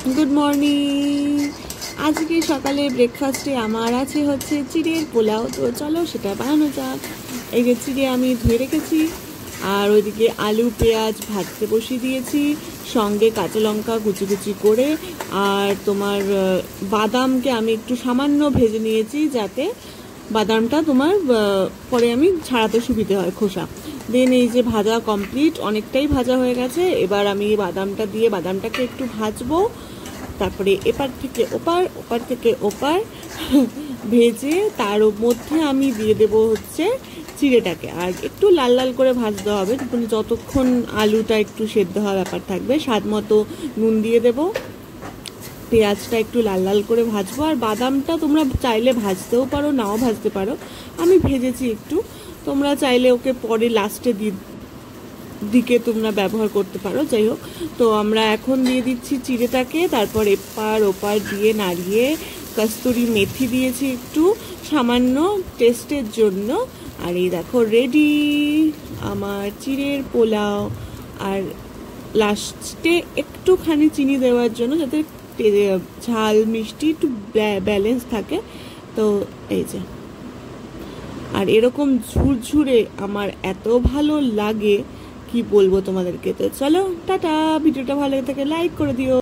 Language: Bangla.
Good morning. আজকে সকালে ব্রেকফাস্টে আমার আছে হচ্ছে চিড়ের পোলাও। তো চলো সেটা বানানো যাক। এই যে চিড়ে আমি ধুয়ে রেখেছি, আর ওইদিকে আলু পেঁয়াজ ভাজতে বসিয়ে দিয়েছি, সঙ্গে কাঁচা লঙ্কা কুচি কুচি করে। আর তোমার বাদামকে আমি একটু সামান্য ভেজে নিয়েছি, যাতে বাদামটা তোমার পরে আমি ছাড়াতে সুবিধে হয় খোসা। দেন এই যে ভাজা কমপ্লিট, অনেকটাই ভাজা হয়ে গেছে। এবার আমি বাদামটা দিয়ে বাদামটাকে একটু ভাজবো, তারপরে এপার থেকে ওপার ওপার থেকে ওপার ভেজে তার মধ্যে আমি দিয়ে দেব হচ্ছে চিড়েটাকে। আর একটু লাল লাল করে ভাজতে হবে, যতক্ষণ আলুটা একটু সেদ্ধ হওয়ার ব্যাপার থাকবে। স্বাদ মতো নুন দিয়ে দেব, পেঁয়াজটা একটু লাল লাল করে ভাজবো। আর বাদামটা তোমরা চাইলে ভাজতেও পারো, নাও ভাজতে পারো। আমি ভেজেছি একটু, তোমরা চাইলে ওকে পরে লাস্টে দিকে তোমরা ব্যবহার করতে পারো। যাই হোক, তো আমরা এখন দিয়ে দিচ্ছি চিড়েটাকে, তারপর এপার ওপার দিয়ে নাড়িয়ে কস্তুরি মেথি দিয়েছি একটু সামান্য টেস্টের জন্য। আর এই দেখো রেডি আমার চিড়ের পোলাও। আর লাস্টে একটুখানি চিনি দেওয়ার জন্য, যাতে ঝাল মিষ্টি একটু ব্যালেন্স থাকে। তো এই যে, আর এরকম ঝুরঝুরে আমার এত ভালো লাগে, কি বলবো তোমাদেরকে। তো চলো টাটা, ভিডিওটা ভালো লাগে লাইক করে দিও।